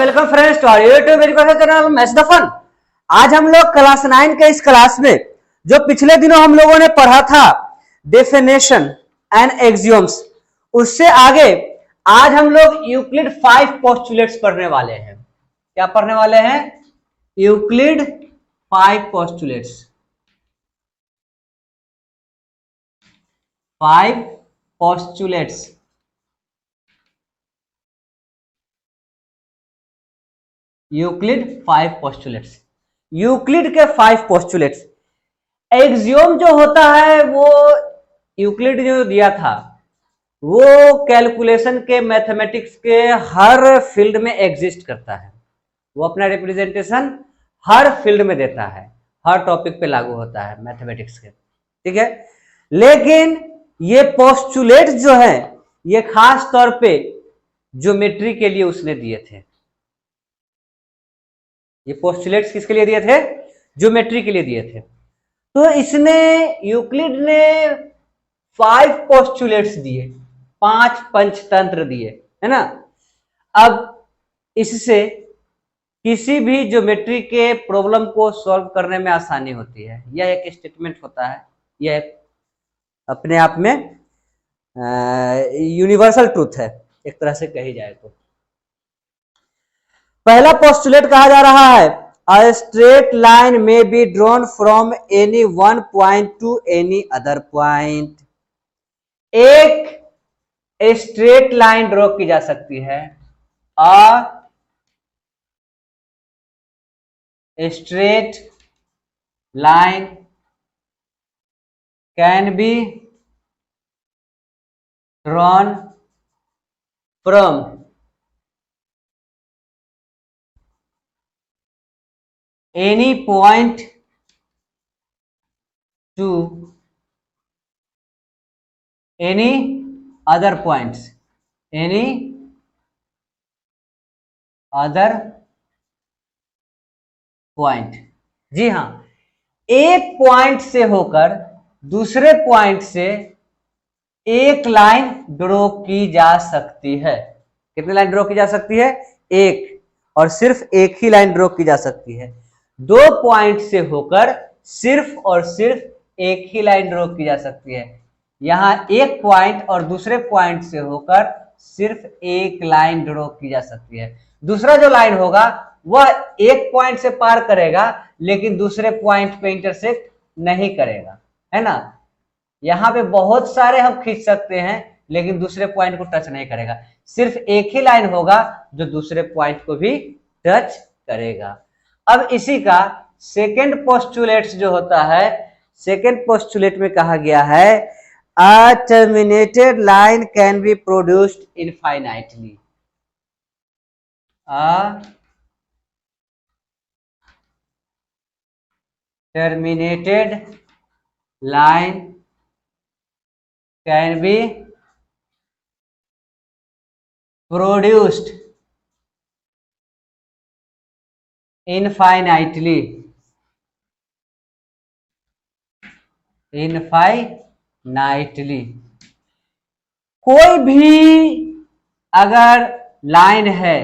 Welcome friends to our YouTube education channel match the fun. आज हम लोग class 9 के इस क्लास में जो पिछले दिनों हम लोगों ने पढ़ा था डेफिनेशन एंड एक्सियोम्स, उससे आगे आज हम लोग यूक्लिड 5 पोस्टुलेट्स पढ़ने वाले हैं। क्या पढ़ने वाले हैं? Euclid 5 postulates, 5 postulates. Euclid 5 postulates, Euclid के 5 पोस्टुलेट्स। एक्सियोम जो होता है वो यूक्लिड जो दिया था वो कैलकुलेशन के, मैथमेटिक्स के हर फील्ड में एग्जिस्ट करता है। वो अपना रिप्रेजेंटेशन हर फील्ड में देता है, हर टॉपिक पे लागू होता है मैथमेटिक्स के, ठीक है। लेकिन ये पोस्टुलेट्स जो है ये खास तौर पे ज्योमेट्री के लिए उसने दिए थे। ये पोस्टुलेट्स किसके लिए दिए थे? ज्योमेट्री के लिए दिए थे। तो इसने, यूक्लिड ने 5 पोस्टुलेट्स दिए, 5 पंचतंत्र दिए, है ना। अब इससे किसी भी ज्योमेट्री के प्रॉब्लम को सॉल्व करने में आसानी होती है। यह एक स्टेटमेंट होता है, यह अपने आप में यूनिवर्सल ट्रूथ है, एक तरह से कही जाए तो। पहला पोस्टुलेट कहा जा रहा है अ स्ट्रेट लाइन में be drawn from any one point two any other point. एक स्ट्रेट लाइन ड्रॉ की जा सकती है, अ straight line can be drawn from any point to any other points, any other point। जी हाँ, एक पॉइंट से होकर दूसरे पॉइंट से एक लाइन ड्रॉ की जा सकती है। कितनी लाइन ड्रॉ की जा सकती है? एक, और सिर्फ एक ही लाइन ड्रॉ की जा सकती है। 2 पॉइंट से होकर सिर्फ और सिर्फ एक ही लाइन ड्रॉ की जा सकती है। यहां एक पॉइंट और दूसरे पॉइंट से होकर सिर्फ एक लाइन ड्रॉ की जा सकती है। दूसरा जो लाइन होगा वह एक पॉइंट से पार करेगा लेकिन दूसरे पॉइंट पे इंटरसेक्ट नहीं करेगा, है ना। यहां पे बहुत सारे हम खींच सकते हैं लेकिन दूसरे पॉइंट को टच नहीं करेगा। सिर्फ एक ही लाइन होगा जो दूसरे पॉइंट को भी टच करेगा। अब इसी का सेकेंड पोस्टुलेट जो होता है, सेकेंड पोस्टुलेट में कहा गया है a terminated line can be produced infinitely. A terminated line can be produced infinitely, infinitely. कोई भी अगर लाइन है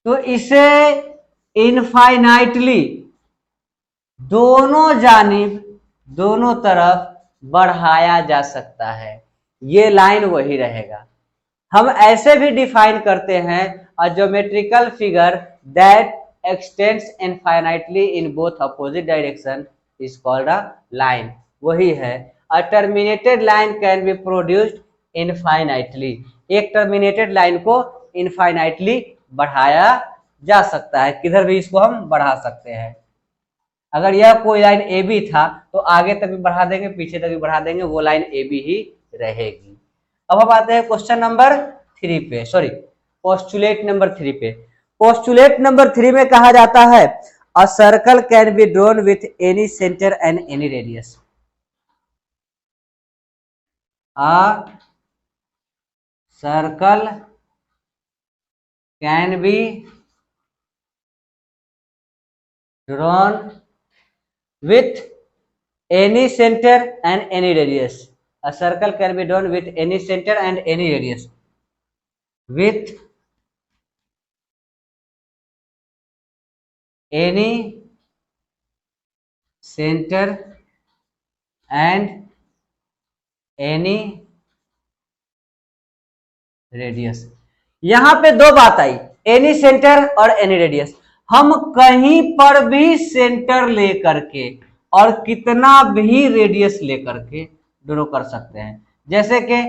तो इसे इनफाइनाइटली दोनों जानिब, दोनों तरफ बढ़ाया जा सकता है। ये लाइन वही रहेगा। हम ऐसे भी डिफाइन करते हैं a geometrical figure that extends infinitely in both opposite direction is called a line. वही है, a terminated line can be produced infinitely. एक टर्मिनेटेड लाइन को इनफाइनाइटली बढ़ाया जा सकता है, किधर भी इसको हम बढ़ा सकते हैं। अगर यह कोई लाइन ए बी था तो आगे तक भी बढ़ा देंगे, पीछे तक भी बढ़ा देंगे, वो लाइन ए बी ही रहेगी। अब हम आते हैं क्वेश्चन नंबर 3 पे, सॉरी पोस्टुलेट नंबर 3 पे। पोस्टुलेट नंबर 3 में कहा जाता है a circle can be drawn with any centre and any radius. A circle can be drawn with any center and any radius. A circle can be drawn with any center and any radius. with any center and any radius. यहां पे दो बात आई, any centre और any radius. हम कहीं पर भी centre लेकर के और कितना भी रेडियस लेकर के ड्रॉ कर सकते हैं। जैसे कि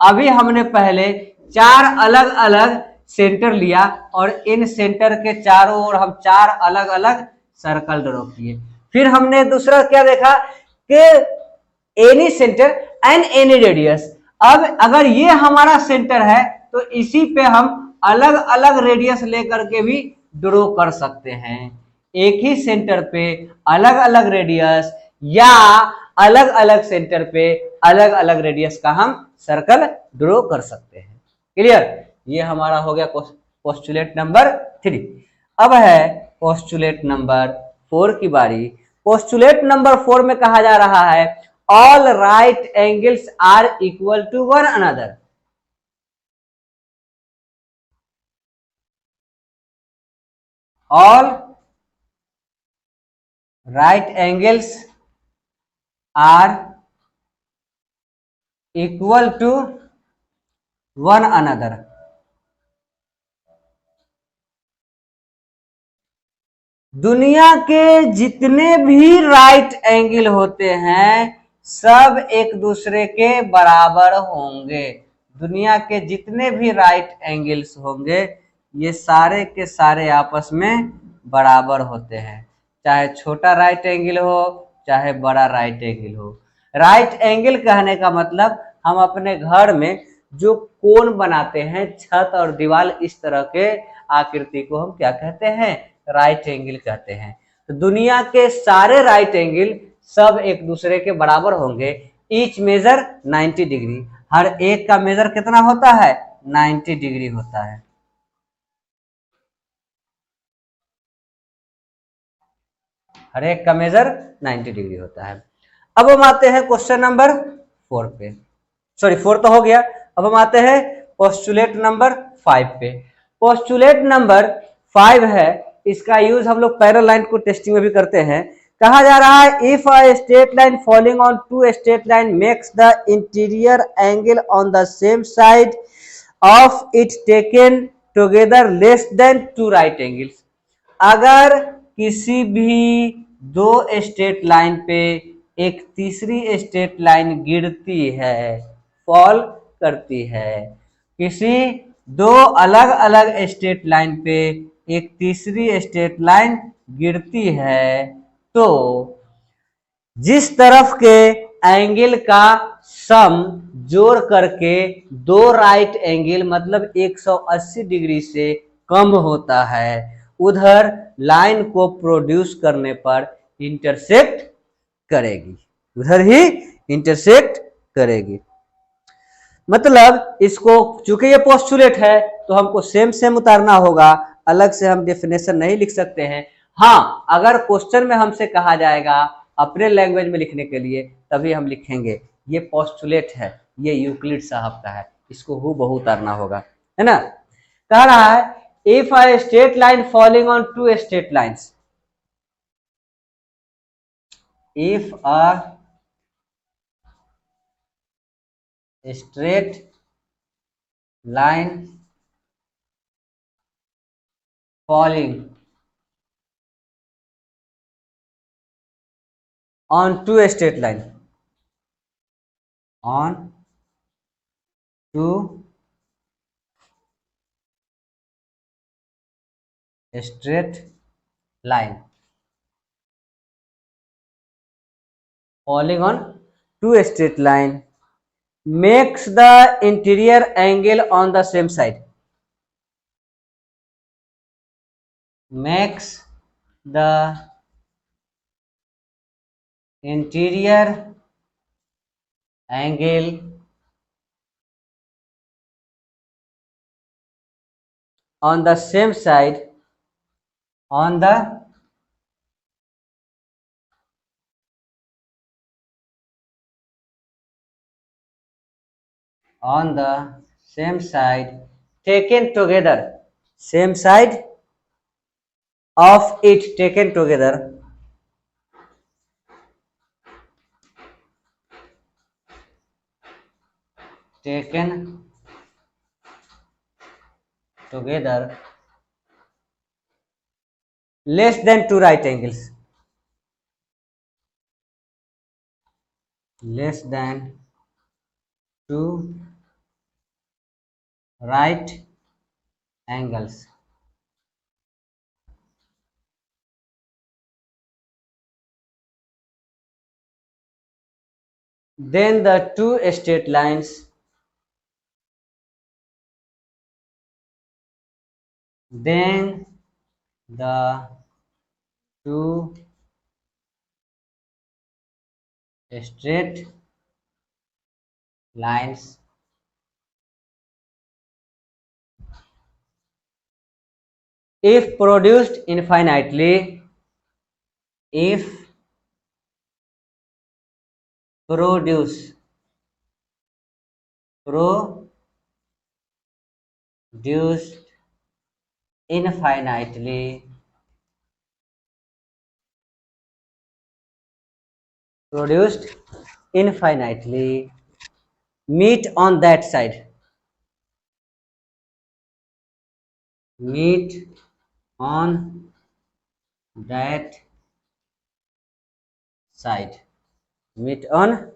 अभी हमने पहले चार अलग अलग सेंटर लिया और इन सेंटर के चारों ओर हम चार अलग अलग सर्कल ड्रॉ किए। फिर हमने दूसरा क्या देखा कि any centre and any radius. अब अगर ये हमारा सेंटर है तो इसी पे हम अलग अलग रेडियस लेकर के भी ड्रॉ कर सकते हैं। एक ही सेंटर पे अलग अलग रेडियस या अलग अलग सेंटर पे अलग अलग रेडियस का हम सर्कल ड्रॉ कर सकते हैं। क्लियर? ये हमारा हो गया पोस्टुलेट नंबर 3। अब है पोस्टुलेट नंबर 4 की बारी। पोस्टुलेट नंबर 4 में कहा जा रहा है all right angles are equal to one another। all right angles are equal to one another। दुनिया के जितने भी राइट एंगल होते हैं सब एक दूसरे के बराबर होंगे। दुनिया के जितने भी राइट एंगल्स होंगे ये सारे के सारे आपस में बराबर होते हैं, चाहे छोटा राइट एंगल हो चाहे बड़ा राइट एंगल हो। राइट एंगल कहने का मतलब हम अपने घर में जो कोण बनाते हैं, छत और दीवार, इस तरह के आकृति को हम क्या कहते हैं? राइट एंगल कहते हैं। तो दुनिया के सारे राइट एंगल सब एक दूसरे के बराबर होंगे। Each major 90 degree. हर एक का मेजर कितना होता है? 90 डिग्री होता है। हर एक का मेजर 90 डिग्री होता है। अब हम आते हैं क्वेश्चन नंबर 4 पे। सॉरी 4 तो हो गया। अब हम आते हैं पोस्टुलेट नंबर 5 पे। पोस्टुलेट नंबर 5 है, इसका यूज हम लोग पैरेलल लाइन को टेस्टिंग में भी करते हैं। कहा जा रहा है if a straight line following on two straight line makes the interior angle on the same side of it taken together less than two right angles. अगर किसी भी दो स्ट्रेट लाइन पे एक तीसरी स्ट्रेट लाइन गिरती है, फॉल करती है, किसी दो अलग अलग स्ट्रेट लाइन पे एक तीसरी स्ट्रेट लाइन गिरती है, तो जिस तरफ के एंगल का सम जोड़ करके दो राइट एंगल मतलब 180 डिग्री से कम होता है, उधर लाइन को प्रोड्यूस करने पर इंटरसेक्ट करेगी, उधर ही इंटरसेक्ट करेगी। मतलब इसको, चूंकि ये पोस्टुलेट है तो हमको सेम सेम उतारना होगा, अलग से हम डेफिनेशन नहीं लिख सकते हैं। हाँ, अगर क्वेश्चन में हमसे कहा जाएगा अपने लैंग्वेज में लिखने के लिए तभी हम लिखेंगे ये पोस्टुलेट है, ये यूक्लिड साहब का है, इसको हूबहू उतारना होगा, है ना। कह रहा है if a straight line following on two straight lines, if a straight line falling on two straight line, on two straight line falling on two straight line makes the interior angle on the same side, makes the interior angle on the same side, on the same side taken together, same side of it taken together, taken together less than two right angles, less than two right angles. Then the two straight lines, then the two straight lines if produced infinitely, if produce produced infinitely, produced infinitely meet on that side, meet on that side, meet on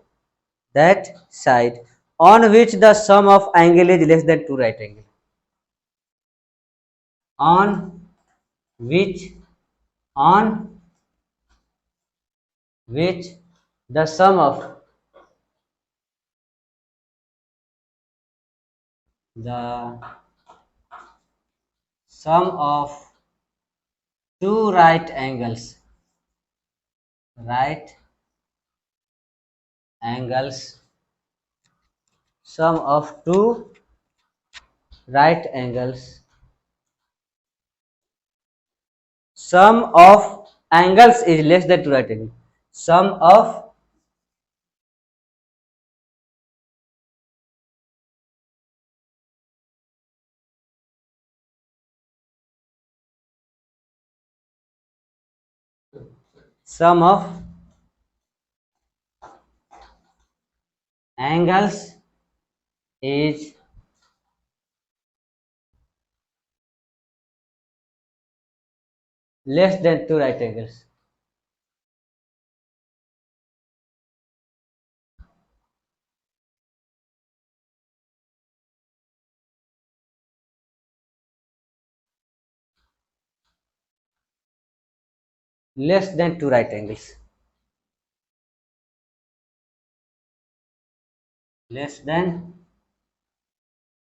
that side on which the sum of angle is less than two right angle, on which, on which the the sum of two right angles, right angles, sum of two right angles, sum of angles is less than two right angles, sum of sum of angles is less than two right angles. Less than two right angles. Less than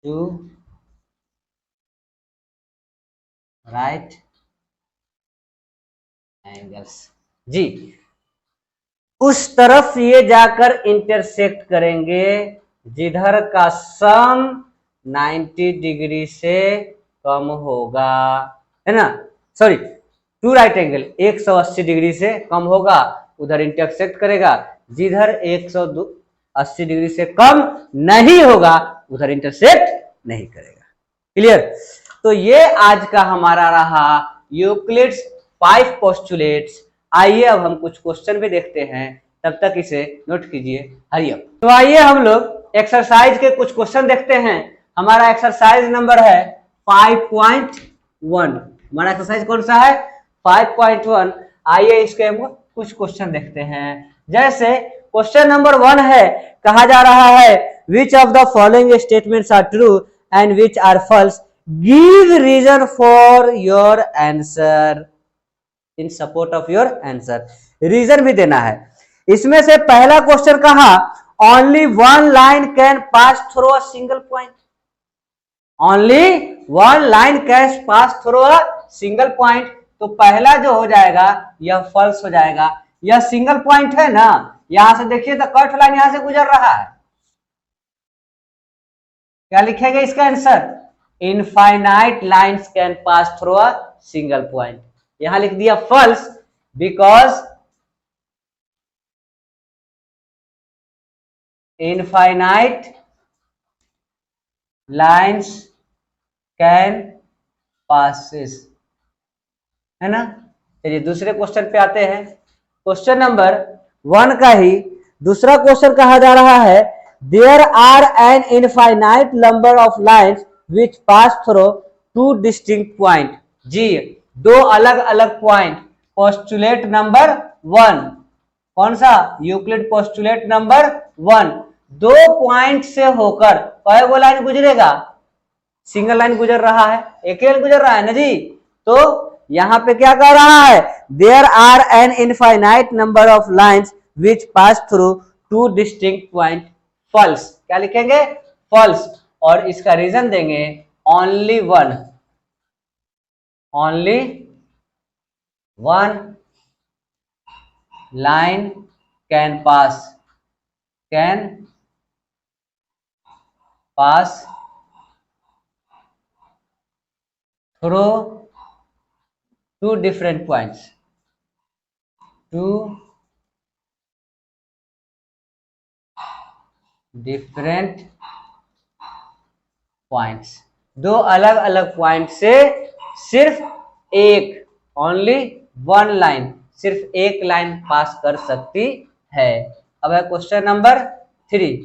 two right angles जी, उस तरफ ये जाकर intersect करेंगे जिधर का सम 90 degree से कम होगा, है ना, sorry two right angle 180 degree से कम होगा, उधर इंटरसेक्ट करेगा, जिधर 180 डिग्री से कम नहीं होगा उधर इंटरसेक्ट नहीं करेगा। क्लियर? तो ये आज का हमारा रहा यूक्लिड्स 5 पोस्टुलेट्स। आइए अब हम कुछ क्वेश्चन भी देखते हैं, तब तक इसे नोट कीजिए। हरियम। तो आइए हम लोग एक्सरसाइज के कुछ क्वेश्चन देखते हैं। हमारा एक्सरसाइज नंबर है 5.1। हमारा एक्सरसाइज कौन सा है? 5.1। आइए इसके हम कुछ क्वेश्चन देखते हैं। जैसे क्वेश्चन नंबर 1 है, कहा जा रहा है which of the following statements are true and which are false, give reason for your answer, in support of your answer. Reason भी देना है। इसमें से पहला क्वेश्चन कहा only one line can pass through a single point, only one line can pass through a single point. तो पहला जो हो जाएगा यह फॉल्स हो जाएगा। यह सिंगल पॉइंट है ना, यहां से देखिए तो कट लाइन यहां से गुजर रहा है। क्या लिखेगा इसका answer? Infinite lines can pass through a single point. यहां लिख दिया false, because infinite lines can passes, है ना। चलिए दूसरे क्वेश्चन पे आते हैं। क्वेश्चन नंबर 1 का ही दूसरा क्वेश्चन कहा जा रहा है, there are an infinite number of lines which pass through two distinct point. जी, दो अलग अलग पॉइंट। पोस्टुलेट नंबर 1, कौन सा? Euclid postulate number 1। दो पॉइंट से होकर कई गो लाइन गुजरेगा? सिंगल लाइन गुजर रहा है, एक लाइन गुजर रहा है ना जी। तो यहां पे क्या कह रहा है, there are an infinite number of lines which pass through two distinct point. False, क्या लिखेंगे? फॉल्स। और इसका रीजन देंगे only one, only one line can pass, can pass through two different points, two different points। दो अलग अलग point से सिर्फ एक, ओनली वन लाइन, सिर्फ एक लाइन पास कर सकती है। अब है क्वेश्चन नंबर 3।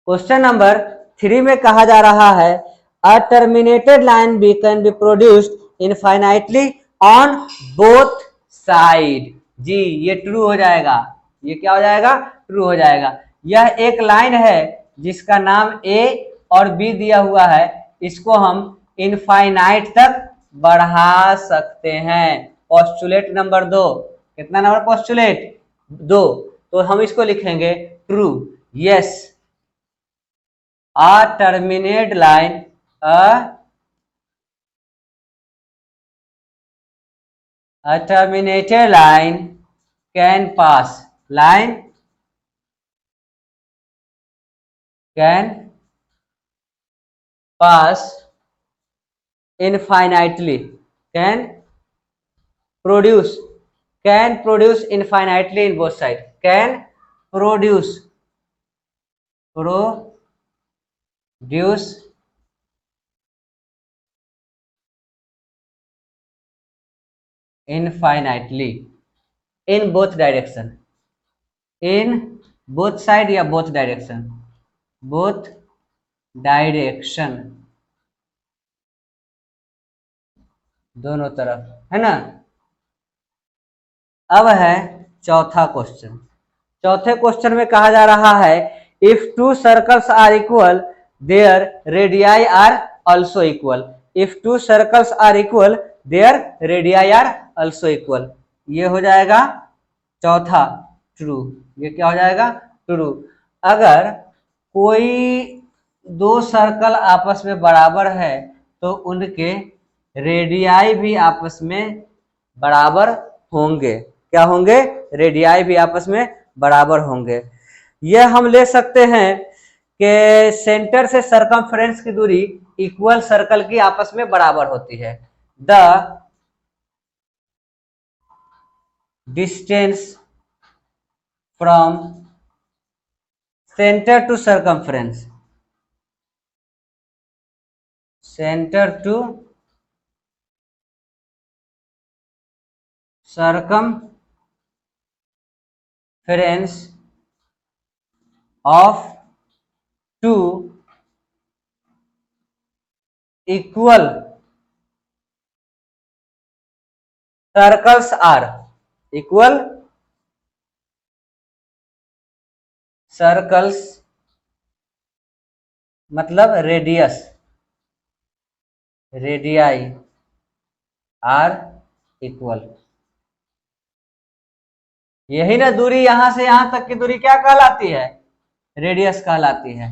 क्वेश्चन नंबर 3 में कहा जा रहा है, a terminated line be can be produced infinitely on both side. जी, ये ट्रू हो जाएगा। ये क्या हो जाएगा? ट्रू हो जाएगा। यह एक लाइन है जिसका नाम ए और बी दिया हुआ है, इसको हम इनफाइनाइट तक बढ़ा सकते हैं। पोस्टुलेट नंबर 2, कितना नंबर पोस्टुलेट? 2। तो हम इसको लिखेंगे true. Yes, a terminate line, a terminated line can pass, line can pass infinitely, can produce infinitely in both sides, can produce infinitely in both direction, in both side या both direction, both direction, दोनों तरफ, है ना। अब है चौथा question. चौथे question में कहा जा रहा है, if two circles are equal their radii are also equal. If two circles are equal their radii are also equal. ये हो जाएगा चौथा ट्रू। ये क्या हो जाएगा? ट्रू। अगर कोई दो सर्कल आपस में बराबर है तो उनके रेडियाई भी आपस में बराबर होंगे। क्या होंगे? रेडियाई भी आपस में बराबर होंगे। यह हम ले सकते हैं कि सेंटर से सरकमफ्रेंस की दूरी इक्वल सर्कल की आपस में बराबर होती है। The distance from centre to circumference, centre to circumference of two equal circles are, equal circles मतलब रेडियस, रेडियाई आर इक्वल। यही ना दूरी, यहां से यहां तक की दूरी क्या कहलाती है? रेडियस कहलाती है।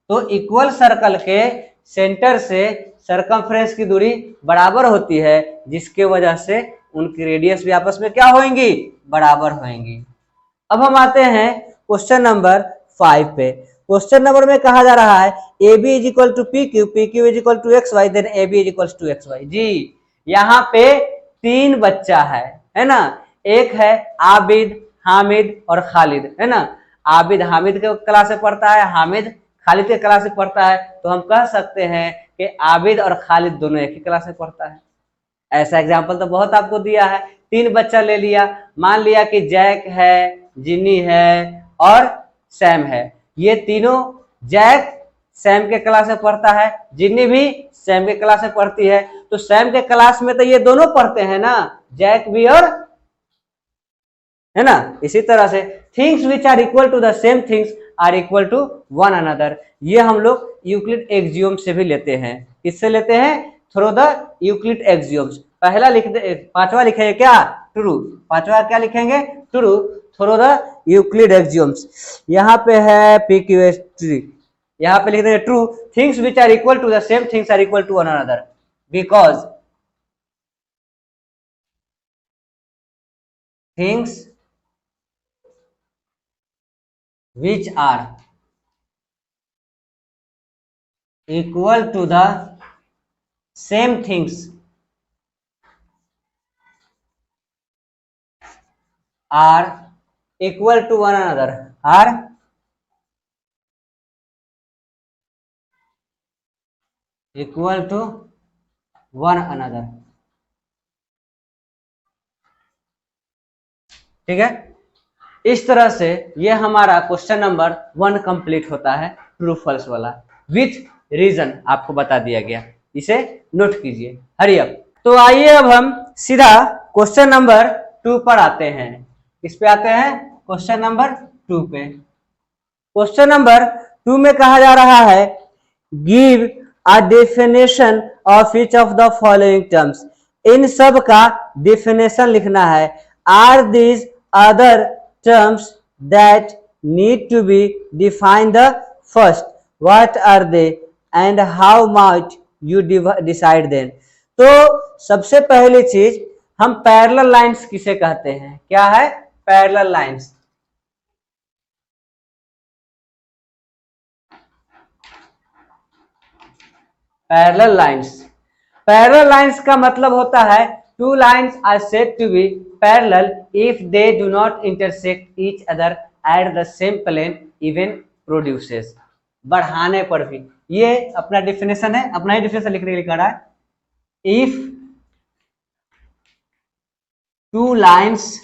तो इक्वल सर्कल के सेंटर से सरकमफ्रेंस की दूरी बराबर होती है, जिसके वजह से उनकी रेडियस भी आपस में क्या होंगी? बराबर होंगी। अब हम आते हैं क्वेश्चन नंबर 5 पे। क्वेश्चन नंबर में कहा जा रहा है, A B is equal to P Q, P Q is equal to X Y, then A B is equal to X Y. जी, यहाँ पे 3 बच्चा है ना। एक है आबिद, हामिद और खालिद, है ना। आबिद हामिद के क्लास से पढ़ता है, हामिद खालिद के क्लास से पढ़ता है। तो हम कह सकते हैं कि आबिद और खालिद दोनों एक ही क्लास में पढ़ता है। ऐसा एग्जाम्पल तो बहुत आपको दिया है। 3 बच्चा ले लिया, मान लिया कि जैक है, जिनी है और सैम है। ये तीनों जैक सैम के क्लास में पढ़ता है, जिन्नी भी सैम के क्लास में पढ़ती है। तो सैम के क्लास में तो ये दोनों पढ़ते हैं ना, जैक भी और, है ना। इसी तरह से things which are equal to the same things are equal to one another, ये हम लोग यूक्लिड एक्सियोम से भी लेते हैं। किससे लेते हैं? Through the Euclid axioms. पहला लिख दे, पांचवा लिखेंगे क्या? ट्रू। पांचवा क्या लिखेंगे? True, through the Euclid axioms. यहाँ पे है PQST, यहाँ पे लिख देंगे true. Things which are equal to the same things are equal to one another because things which are equal to the same things are equal to one another, are equal to one another। ठीक है, इस तरह से ये हमारा question number 1 complete होता है, true false वाला, विथ रीजन आपको बता दिया गया। इसे नोट कीजिए, हरी अप। तो आइए अब हम सीधा क्वेश्चन नंबर 2 पर आते हैं। किस पे आते हैं? क्वेश्चन नंबर 2 पे। क्वेश्चन नंबर 2 में कहा जा रहा है give a definition of each of the following terms. इन सब का डेफिनेशन लिखना है। Are these other terms that need to be defined the first, what are they and how much you decide them। तो सबसे पहली चीज हम पैरेलल लाइंस किसे कहते हैं? क्या है? Parallel lines. Parallel lines, parallel lines का मतलब होता है two lines are said to be parallel if they do not intersect each other at the same plane even produces। बढ़ाने पर भी, ये अपना डेफिनेशन है, अपना ही डेफिनेशन लिखने के लिए कह रहा है। If two lines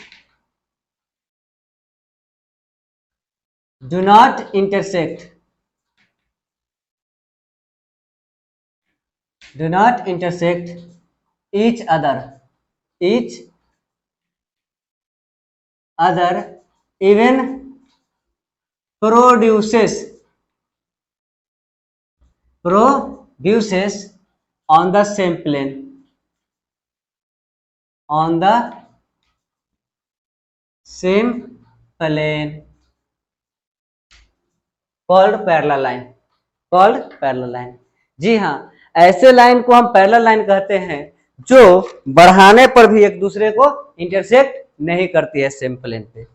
do not intersect each other even produces on the same plane called parallel line। जी हाँ, ऐसे लाइन को हम पैरेलल लाइन कहते हैं जो बढ़ाने पर भी एक दूसरे को इंटरसेक्ट नहीं करती है सेम प्लेन पे।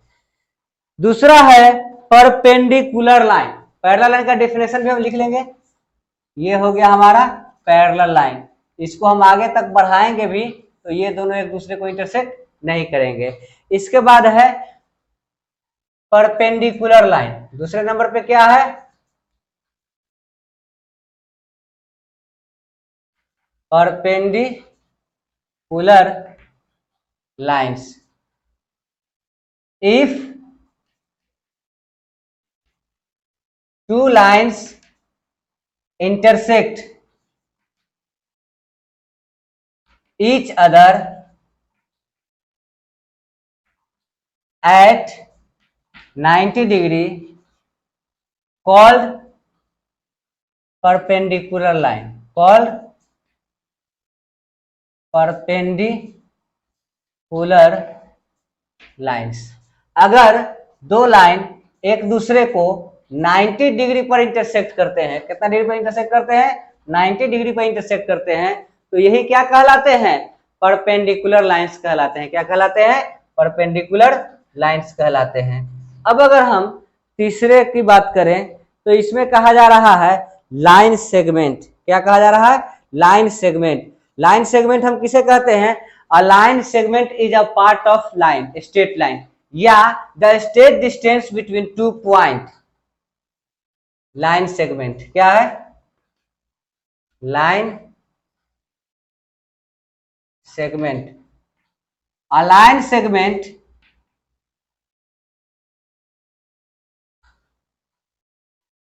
दूसरा है परपेंडिकुलर लाइन। पैरेलल लाइन का डेफिनेशन भी हम लिख लेंगे। ये हो गया हमारा पैरेलल लाइन। इसको हम आगे तक बढ़ाएंगे भी तो ये दोनों एक दूसरे को इंटरसेक्ट नहीं करेंगे। इसके बाद है परपेंडिकुलर लाइन। दूसरे नंबर पे क्या है? Perpendicular lines. If two lines intersect each other at 90 degree called perpendicular line, perpendicular lines। अगर दो लाइन एक दूसरे को 90 डिग्री पर इंटरसेक्ट करते हैं, कितना डिग्री पर इंटरसेक्ट करते हैं? 90 डिग्री पर इंटरसेक्ट करते हैं, तो यही क्या कहलाते हैं? परपेंडिकुलर लाइंस कहलाते हैं। क्या कहलाते हैं? परपेंडिकुलर लाइंस कहलाते हैं। अब अगर हम तीसरे की बात करें तो इसमें कहा जा रहा है लाइन सेगमेंट। क्या कहा जा रहा है? Line segment. लाइन सेगमेंट हम किसे कहते हैं? A line segment is a part of line, straight line, या the straight distance between two point. Line segment क्या है? Line segment, a line segment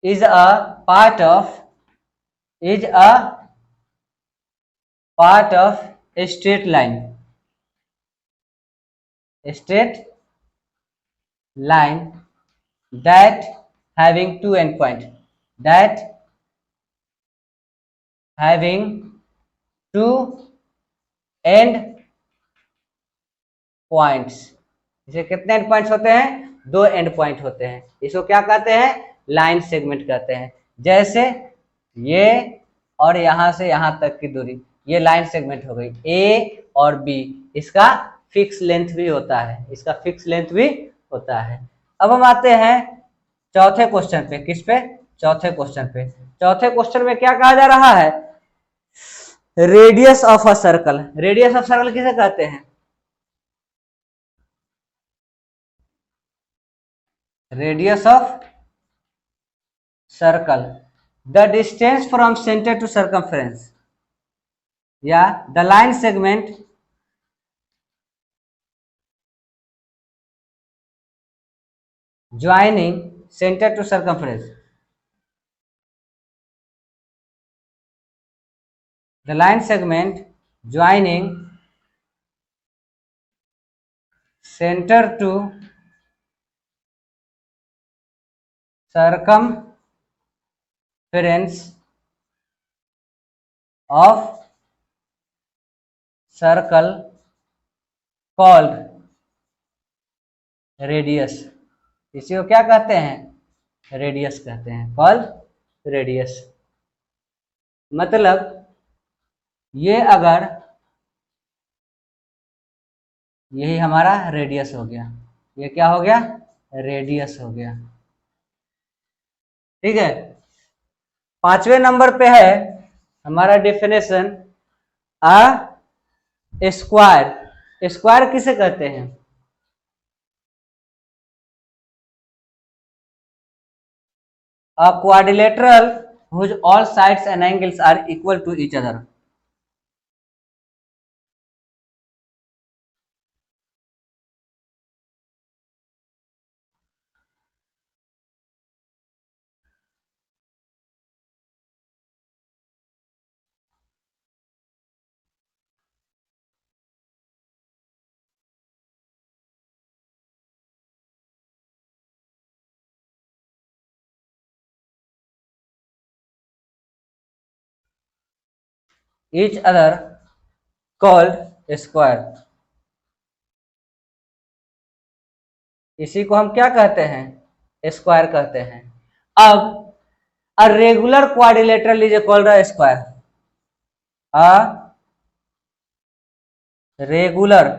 is a part of a straight line that having two endpoint, that having two end points. इसे कितने and points होते हैं? दो and point होते हैं. इसको क्या कहते हैं? लाइन सेगमेंट कहते हैं. जैसे ये और यहां से यहां तक की दूरी, ये लाइन सेगमेंट हो गई. ए और बी, इसका फिक्स लेंथ भी होता है, इसका फिक्स लेंथ भी होता है. अब हम आते हैं चौथे क्वेश्चन पे. किस पे? चौथे क्वेश्चन पे. चौथे क्वेश्चन में क्या कहा जा रहा है? Radius of a circle. Radius of circle किसे कहते हैं? Radius of circle, the distance from centre to circumference, या the line segment joining centre to circumference. The line segment joining center to circumference of circle called radius. इसी को क्या कहते हैं? Radius कहते हैं. Called radius. मतलब ये अगर यही हमारा रेडियस हो गया, ये क्या हो गया? रेडियस हो गया. ठीक है. पांचवें नंबर पे है हमारा डेफिनेशन, अ स्क्वायर. स्क्वायर किसे कहते हैं? अ quadrilateral whose all sides and angles are equal to each other. Each other called square. इसी को हम क्या कहते हैं? स्क्वायर कहते हैं. अब a regular quadrilateral is called a square. A regular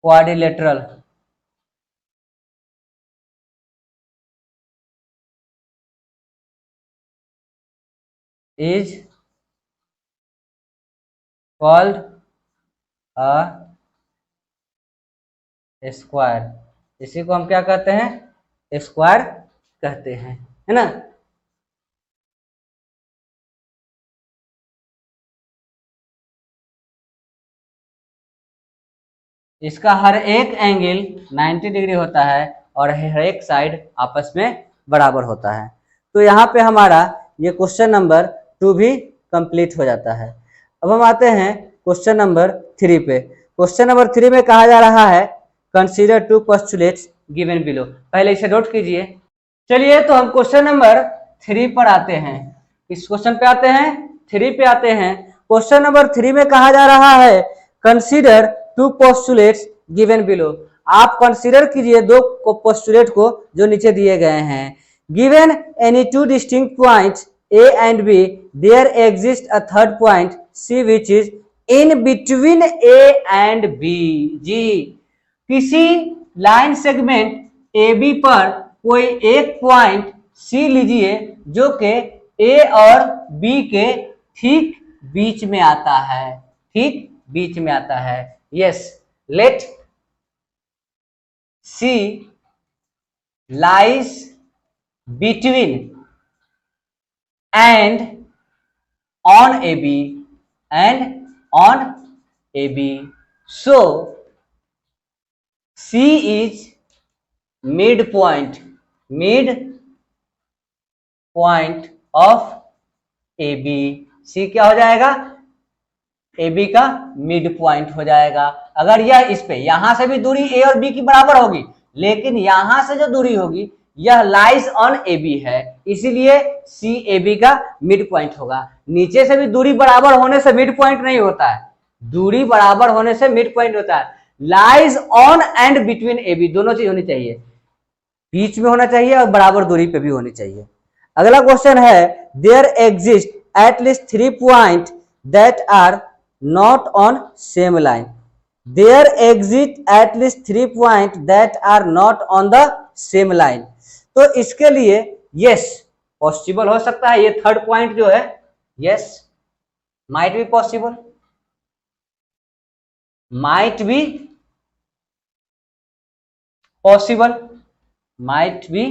quadrilateral is called a square. इसी को हम क्या कहते हैं? स्क्वायर कहते हैं, है ना. इसका हर एक एंगल 90 डिग्री होता है और हर एक साइड आपस में बराबर होता है. तो यहाँ पे हमारा ये क्वेश्चन नंबर 2 भी कंप्लीट हो जाता है. अब हम आते हैं क्वेश्चन नंबर 3 पे. क्वेश्चन नंबर 3 में कहा जा रहा है consider two postulates given below. पहले इसे नोट कीजिए. चलिए तो हम क्वेश्चन नंबर 3 पर आते हैं. इस क्वेश्चन पे आते हैं, 3 पे आते हैं. क्वेश्चन नंबर 3 में कहा जा रहा है consider two postulates given below. आप कंसीडर कीजिए दो पोस्टुलेट को जो नीचे दिए गए हैं. Given any two distinct points A and B, there exist a third point C which is in between A and B. जी, किसी लाइन सेगमेंट ए बी पर कोई एक पॉइंट सी लीजिए जो कि ए और बी के ठीक बीच में आता है. ठीक बीच में आता है. Yes, let C lies between and on AB and on AB. So C is midpoint of AB. C क्या हो जाएगा? AB का मिड पॉइंट हो जाएगा। अगर यह इस पे यहां से भी दूरी A और B की बराबर होगी, लेकिन यहां से जो दूरी होगी यह लाइज ऑन AB है, इसीलिए C AB का मिड पॉइंट होगा। नीचे से भी दूरी बराबर होने से मिड पॉइंट नहीं होता है, दूरी बराबर होने से मिड पॉइंट होता है। Lies on and between AB, दोनों चीज होनी चाहिए, बीच में होना चाहिए और बराबर दूरी पे भी होनी चाहिए। अगला क्वेश्चन है, there exist at least 3 point that are not on same line. There exit at least 3 point that are not on the same line. तो इसके लिए यस पॉसिबल हो सकता है, ये थर्ड पॉइंट जो है yes might be possible, might be possible, might be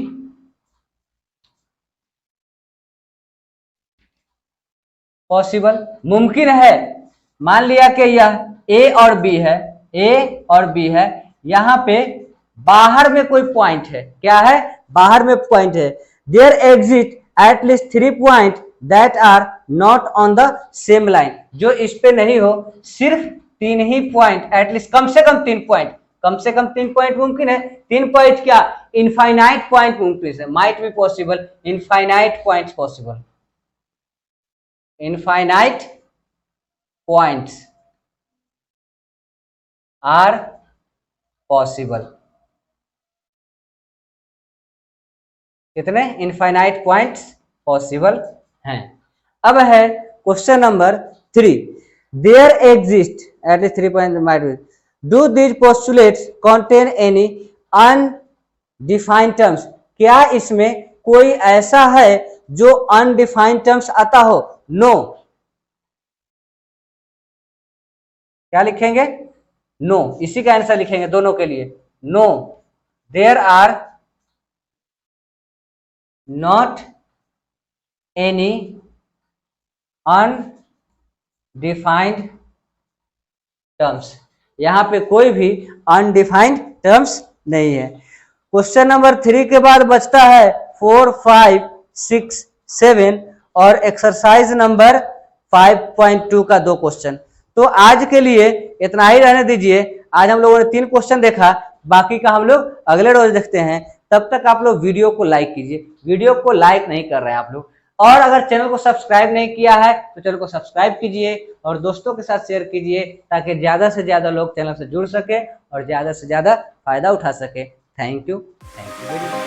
possible, मुमकिन है। मान लिया कि यह A और B है, A और B है, यहां पे बाहर में कोई पॉइंट है, क्या है? बाहर में पॉइंट है। There exit at least 3 point that are not on the same line, जो इस पे नहीं हो, सिर्फ 3 ही पॉइंट, एटलीस्ट कम से कम 3 पॉइंट, कम से कम 3 पॉइंट मुमकिन है। 3 पॉइंट क्या, इनफाइनाइट पॉइंट मुमकिन है, might be possible, infinite point possible, infinite points are possible. कितने इनफाइनाइट पॉइंट्स पॉसिबल हैं। अब है question number 3, there exist at least 3 point might be, do these postulates contain any undefined terms. क्या इसमें कोई ऐसा है जो अनडिफाइंड टर्म्स आता हो? नो। क्या लिखेंगे? नो, इसी का आंसर लिखेंगे दोनों के लिए। No, there are not any undefined terms, यहां पे कोई भी अनडिफाइंड टर्म्स नहीं है। क्वेश्चन नंबर 3 के बाद बचता है 4, 5, 6, 7 और एक्सरसाइज नंबर 5.2 का 2 क्वेश्चन। तो आज के लिए इतना ही रहने दीजिए। आज हम लोगों ने 3 क्वेश्चन देखा, बाकी का हम लोग अगले रोज देखते हैं। तब तक आप लोग वीडियो को लाइक कीजिए, वीडियो को लाइक नहीं कर रहे हैं आप लोग, और अगर चैनल को सब्सक्राइब नहीं किया है तो चैनल को सब्सक्राइब कीजिए और दोस्तों के साथ शेयर कीजिए, ताकि ज्यादा से ज्यादा लोग चैनल से जुड़ सके और ज्यादा से ज्यादा फायदा उठा सके। Thank you very much.